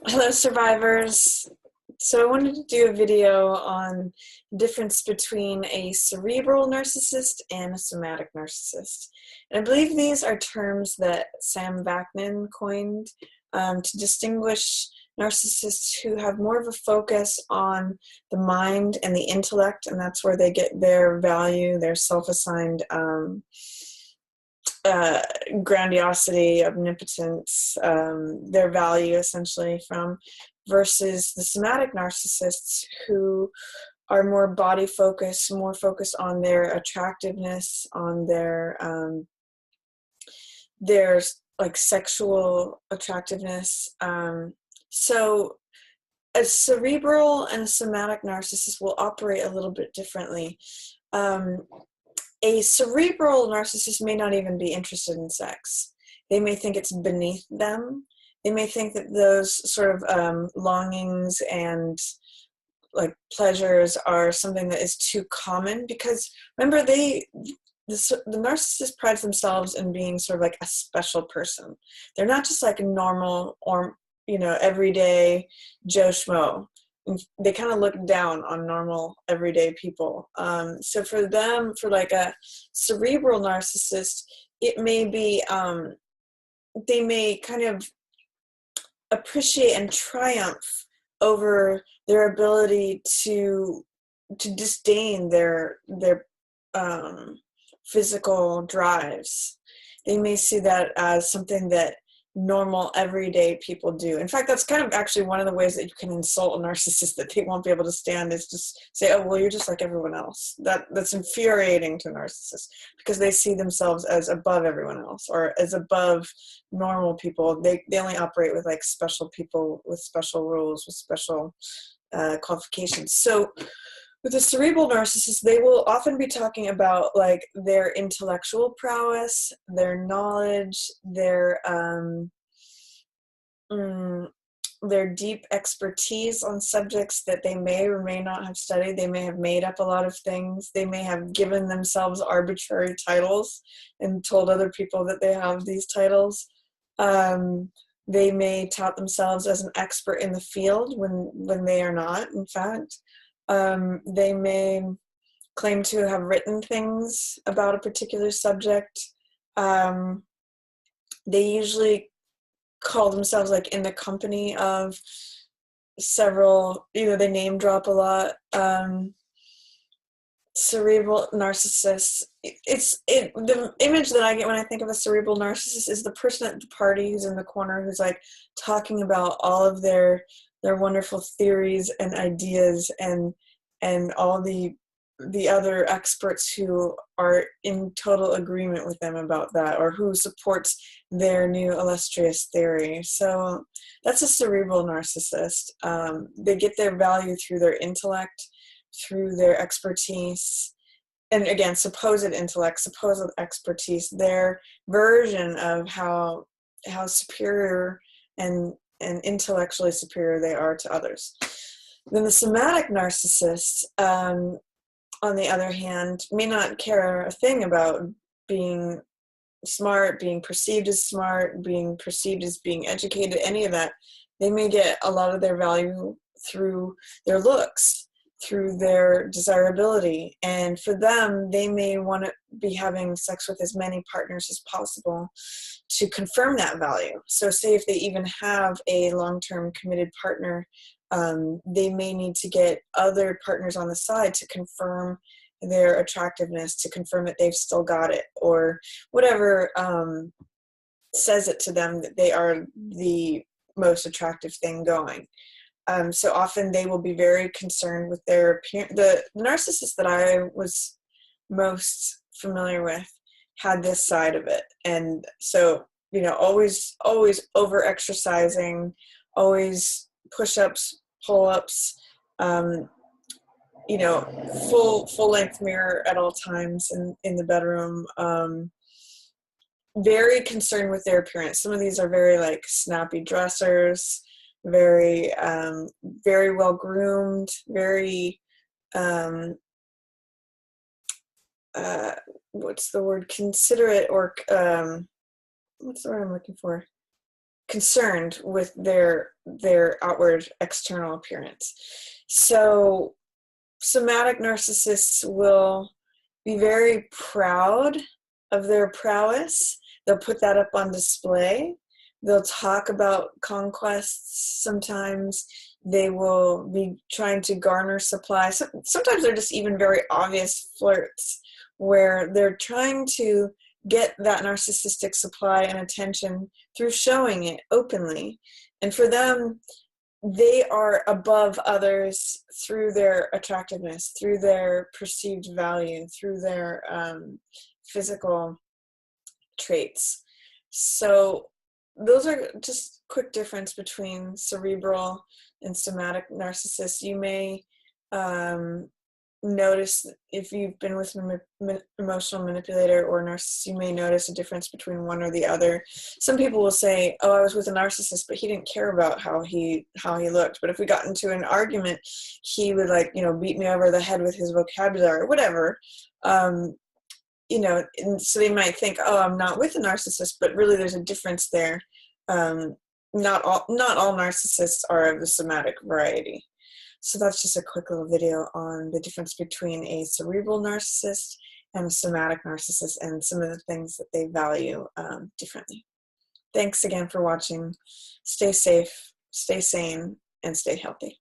Hello, survivors. So I wanted to do a video on the difference between a cerebral narcissist and a somatic narcissist. And I believe these are terms that Sam Vaknin coined to distinguish narcissists who have more of a focus on the mind and the intellect, and that's where they get their value, their self-assigned grandiosity, omnipotence, their value essentially from, versus the somatic narcissists who are more body focused, more focused on their attractiveness, on their like sexual attractiveness. So a cerebral and a somatic narcissist will operate a little bit differently. A cerebral narcissist may not even be interested in sex. They may think it's beneath them. They may think that those sort of longings and like pleasures are something that is too common, because remember, the narcissist prides themselves in being sort of like a special person. They're not just like a normal or everyday Joe Schmo. They kind of look down on normal everyday people. So for them, for like a cerebral narcissist, it may be they may kind of appreciate and triumph over their ability to disdain their physical drives. They may see that as something that normal everyday people do. In fact, that's kind of actually one of the ways that you can insult a narcissist that they won't be able to stand, is just say, oh, well, you're just like everyone else. That's infuriating to narcissists, because they see themselves as above everyone else, or as above normal people. They only operate with like special people with special rules, with special qualifications. So with a cerebral narcissist, they will often be talking about like their intellectual prowess, their knowledge, their deep expertise on subjects that they may or may not have studied. They may have made up a lot of things. They may have given themselves arbitrary titles and told other people that they have these titles. They may tout themselves as an expert in the field when they are not, in fact. They may claim to have written things about a particular subject. They usually call themselves like in the company of several, they name drop a lot. Cerebral narcissists, the image that I get when I think of a cerebral narcissist is the person at the party who's in the corner, who's like talking about all of their wonderful theories and ideas, and all the other experts who are in total agreement with them about that, or who supports their new illustrious theory. So that's a cerebral narcissist. They get their value through their intellect, through their expertise, and again, supposed intellect, supposed expertise, their version of how superior and intellectually superior they are to others. Then the somatic narcissist, on the other hand, may not care a thing about being smart, being perceived as smart, being perceived as being educated, any of that. They may get a lot of their value through their looks, through their desirability. And for them, they may want to be having sex with as many partners as possible to confirm that value. So say if they even have a long-term committed partner, they may need to get other partners on the side to confirm their attractiveness, to confirm that they've still got it, or whatever says it to them that they are the most attractive thing going. So often they will be very concerned with their appearance. The narcissist that I was most familiar with had this side of it. And so, always over exercising, always push-ups, pull-ups, full length mirror at all times in the bedroom. Very concerned with their appearance. Some of these are very like snappy dressers, very very well groomed, very what's the word, considerate, or what's the word I'm looking for, concerned with their outward external appearance. So somatic narcissists will be very proud of their prowess. They'll put that up on display. They'll talk about conquests sometimes. They will be trying to garner supply. Sometimes they're just even very obvious flirts where they're trying to get that narcissistic supply and attention through showing it openly. And for them, they are above others through their attractiveness, through their perceived value, through their physical traits. So those are just quick difference between cerebral and somatic narcissists. You may notice, if you've been with an emotional manipulator or narcissist, you may notice a difference between one or the other. Some people will say, oh, I was with a narcissist, but he didn't care about how he looked. But if we got into an argument, he would, like, you know, beat me over the head with his vocabulary or whatever. You know, and so they might think, oh, I'm not with a narcissist, but really there's a difference there. Not all narcissists are of the somatic variety. So that's just a quick little video on the difference between a cerebral narcissist and a somatic narcissist and some of the things that they value differently. Thanks again for watching. Stay safe, stay sane, and stay healthy.